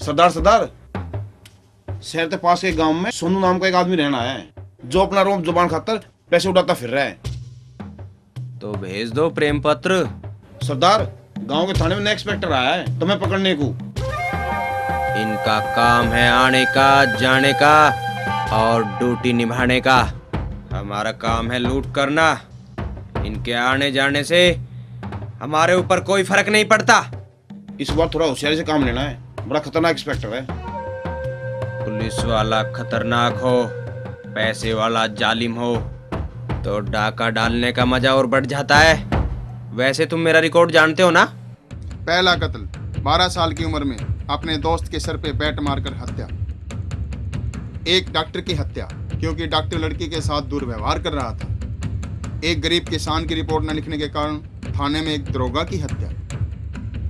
सरदार सरदार, शहर के पास के गांव में सोनू नाम का एक आदमी रहना है जो अपना रोम जुबान खातर पैसे उड़ाता फिर रहा है। तो भेज दो प्रेम पत्र। सरदार, गांव के थाने में नया इंस्पेक्टर आया है तुम्हें पकड़ने को। इनका काम है आने का, जाने का और ड्यूटी निभाने का। हमारा काम है लूट करना। इनके आने जाने से हमारे ऊपर कोई फर्क नहीं पड़ता। इस बार थोड़ा होशियारी से काम लेना है, बड़ा खतरनाक इंस्पेक्टर है। पुलिस वाला खतरनाक हो, पैसे वाला जालिम हो तो डाका डालने का मजा और बढ़ जाता है। वैसे तुम मेरा रिकॉर्ड जानते हो ना? पहला कत्ल 12 साल की उम्र में अपने दोस्त के सर पे बैट मारकर हत्या। एक डॉक्टर की हत्या क्योंकि डॉक्टर लड़की के साथ दुर्व्यवहार कर रहा था। एक गरीब किसान की रिपोर्ट न लिखने के कारण थाने में एक दरोगा की हत्या।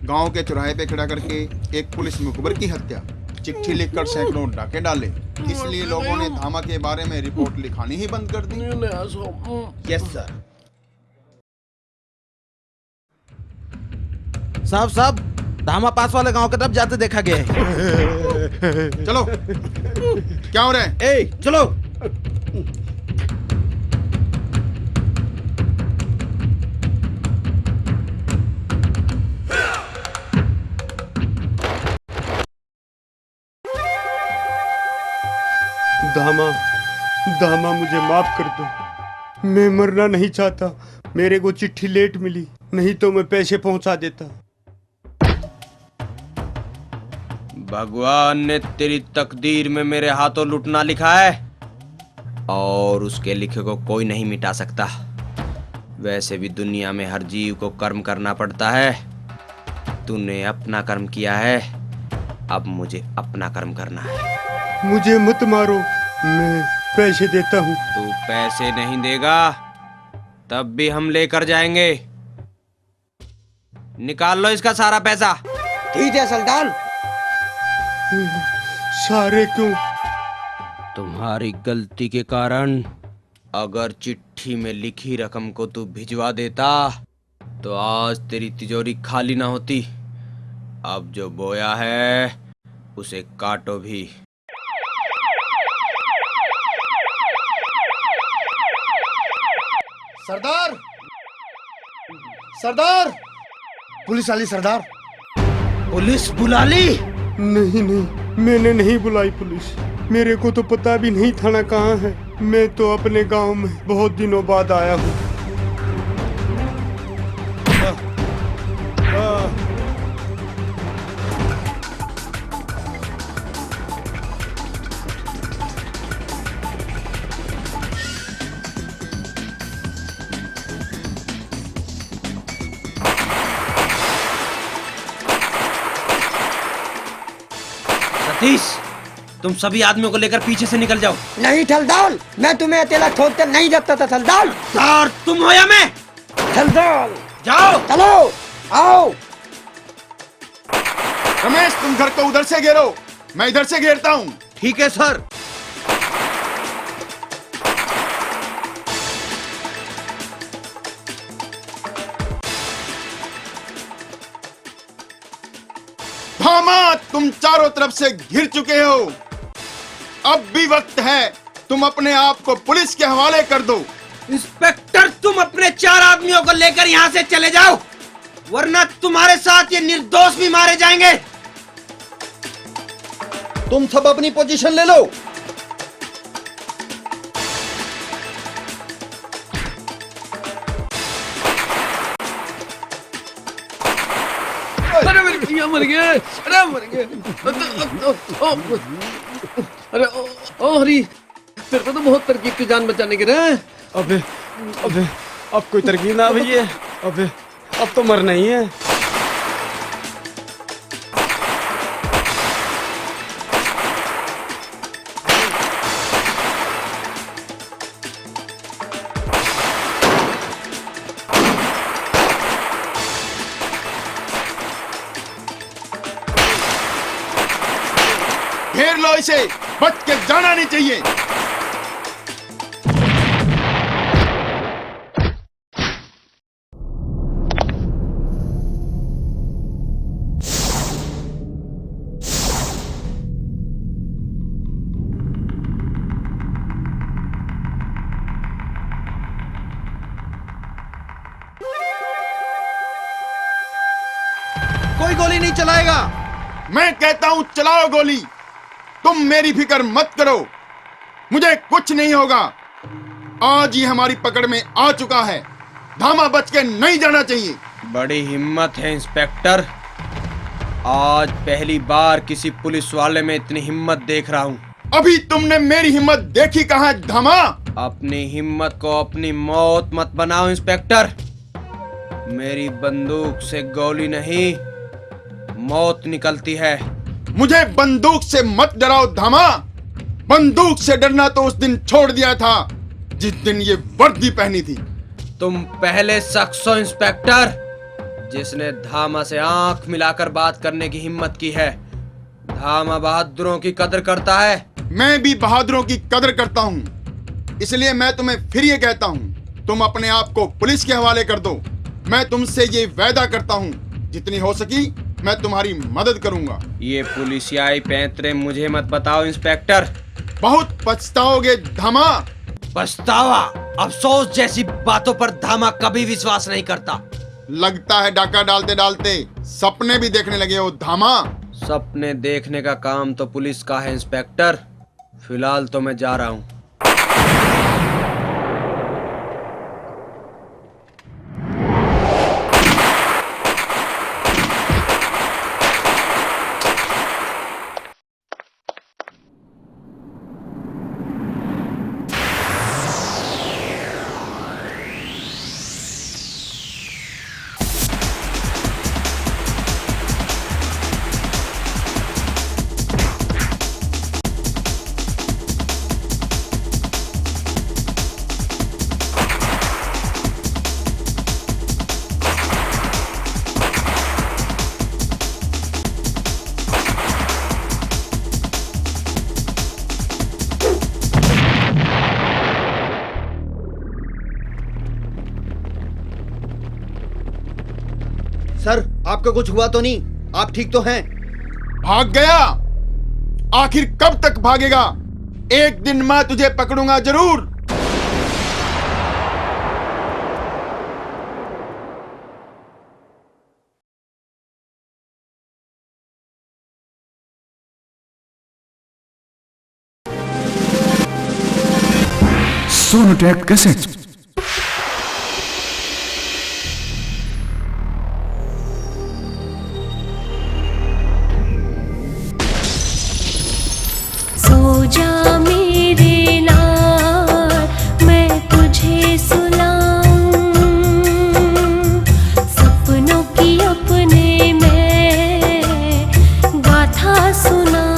गांव के चौराहे पे खड़ा करके एक पुलिस मुखबिर की हत्या। चिट्ठी लिखकर सैकड़ों डाके डाले, इसलिए लोगों ने धामा के बारे में रिपोर्ट लिखानी ही बंद कर दी। Yes sir. साहब, धामा पास वाले गांव की तरफ जाते देखा गया है। चलो, क्या हो रहा है? ए, चलो। दामा मुझे माफ कर दो। मैं मरना नहीं चाहता। मेरे को चिट्ठी लेट मिली, नहीं तो मैं पैसे पहुंचा देता। भगवान ने तेरी तकदीर में मेरे हाथों लुटना लिखा है और उसके लिखे को कोई नहीं मिटा सकता। वैसे भी दुनिया में हर जीव को कर्म करना पड़ता है। तूने अपना कर्म किया है, अब मुझे अपना कर्म करना है। मुझे मत मारो, मैं पैसे देता हूँ। तू पैसे नहीं देगा तब भी हम लेकर जाएंगे। निकाल लो इसका सारा पैसा। ठीक है सरदार। सारे क्यों? तुम्हारी गलती के कारण। अगर चिट्ठी में लिखी रकम को तू भिजवा देता तो आज तेरी तिजोरी खाली ना होती। अब जो बोया है उसे काटो भी। सरदार, सरदार, पुलिस वाली सरदार। पुलिस बुला ली? नहीं, मैंने नहीं बुलाई पुलिस। मेरे को तो पता भी नहीं थाना कहाँ है। मैं तो अपने गांव में बहुत दिनों बाद आया हूँ। सतीश, तुम सभी आदमियों को लेकर पीछे से निकल जाओ। नहीं थलदाल, मैं तुम्हें अकेला छोड़ कर नहीं रखता था थलदाल। और तुम हो या मैं? थलदाल जाओ। चलो, आओ। रमेश, तुम घर को उधर से घेरो, मैं इधर से घेरता हूँ। ठीक है सर। भामा, तुम चारों तरफ से घिर चुके हो। अब भी वक्त है, तुम अपने आप को पुलिस के हवाले कर दो। इंस्पेक्टर, तुम अपने 4 आदमियों को लेकर यहाँ से चले जाओ, वरना तुम्हारे साथ ये निर्दोष भी मारे जाएंगे। तुम सब अपनी पोजीशन ले लो। अरे मेरे भैया मर गए। अरे मर गए। अरे ओ हरी, तेरे को तो बहुत तरकीब की जान बचाने के रहे। अबे अब कोई तरकीब ना भैया। अबे अब तो मरना ही है। घेर लो इसे, बच के जाना नहीं चाहिए। कोई गोली नहीं चलाएगा। मैं कहता हूं चलाओ गोली। तुम मेरी फिक्र मत करो, मुझे कुछ नहीं होगा। आज ही हमारी पकड़ में आ चुका है, धामा बच के नहीं जाना चाहिए। बड़ी हिम्मत है इंस्पेक्टर, आज पहली बार किसी पुलिस वाले में इतनी हिम्मत देख रहा हूँ। अभी तुमने मेरी हिम्मत देखी कहाँ है धामा? अपनी हिम्मत को अपनी मौत मत बनाओ इंस्पेक्टर। मेरी बंदूक से गोली नहीं, मौत निकलती है। मुझे बंदूक से मत डराओ धामा। बंदूक से डरना तो उस दिन छोड़ दिया था जिस दिन ये वर्दी पहनी थी। तुम पहले शख्स हो इंस्पेक्टर जिसने धामा से आंख मिलाकर बात करने की हिम्मत की है। धामा बहादुरों की कदर करता है। मैं भी बहादुरों की कदर करता हूँ, इसलिए मैं तुम्हें फिर ये कहता हूँ, तुम अपने आप को पुलिस के हवाले कर दो। मैं तुमसे ये वादा करता हूँ, जितनी हो सकी मैं तुम्हारी मदद करूंगा। ये पुलिसियाई पैंतरे मुझे मत बताओ इंस्पेक्टर। बहुत पछताओगे धामा। पछतावा, अफसोस जैसी बातों पर धामा कभी विश्वास नहीं करता। लगता है डाका डालते डालते सपने भी देखने लगे हो धामा। सपने देखने का काम तो पुलिस का है इंस्पेक्टर। फिलहाल तो मैं जा रहा हूँ। सर, आपको कुछ हुआ तो नहीं? आप ठीक तो हैं? भाग गया? आखिर कब तक भागेगा? एक दिन मैं तुझे पकड़ूंगा जरूर। सोनोटेक कैसेट। सो जा मेरे लाल, मैं तुझे सुलाऊं, सपनों की अपने मैं गाथा सुनाऊं।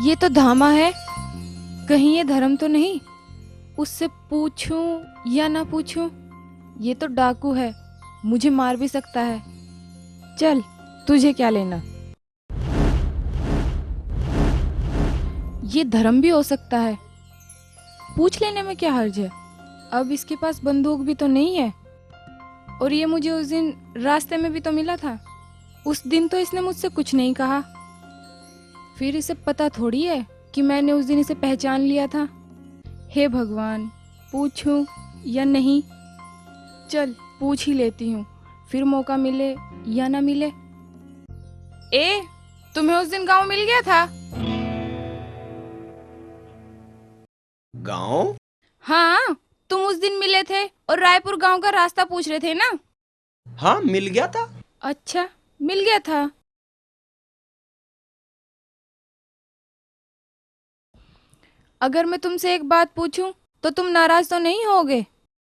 ये तो धामा है। कहीं ये धर्म तो नहीं? उससे पूछूं या ना पूछूं? ये तो डाकू है, मुझे मार भी सकता है। चल, तुझे क्या लेना? ये धर्म भी हो सकता है, पूछ लेने में क्या हर्ज है। अब इसके पास बंदूक भी तो नहीं है, और ये मुझे उस दिन रास्ते में भी तो मिला था। उस दिन तो इसने मुझसे कुछ नहीं कहा, फिर इसे पता थोड़ी है कि मैंने उस दिन इसे पहचान लिया था। हे भगवान, पूछूं या नहीं? चल, पूछ ही लेती हूँ, फिर मौका मिले या ना मिले। ए, तुम्हें उस दिन गांव मिल गया था? गांव? हाँ, तुम उस दिन मिले थे और रायपुर गांव का रास्ता पूछ रहे थे ना? हाँ, मिल गया था। अच्छा, मिल गया था। अगर मैं तुमसे एक बात पूछूं तो तुम नाराज तो नहीं होगे?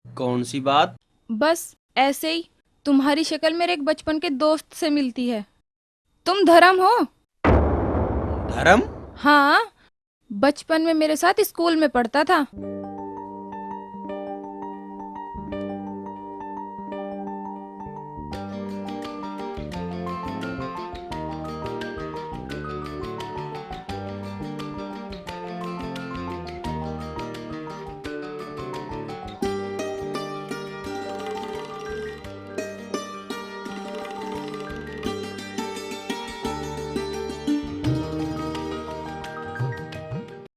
कौन सी बात? बस ऐसे ही, तुम्हारी शक्ल मेरे एक बचपन के दोस्त से मिलती है। तुम धर्म हो? धर्म? हाँ, बचपन में मेरे साथ स्कूल में पढ़ता था।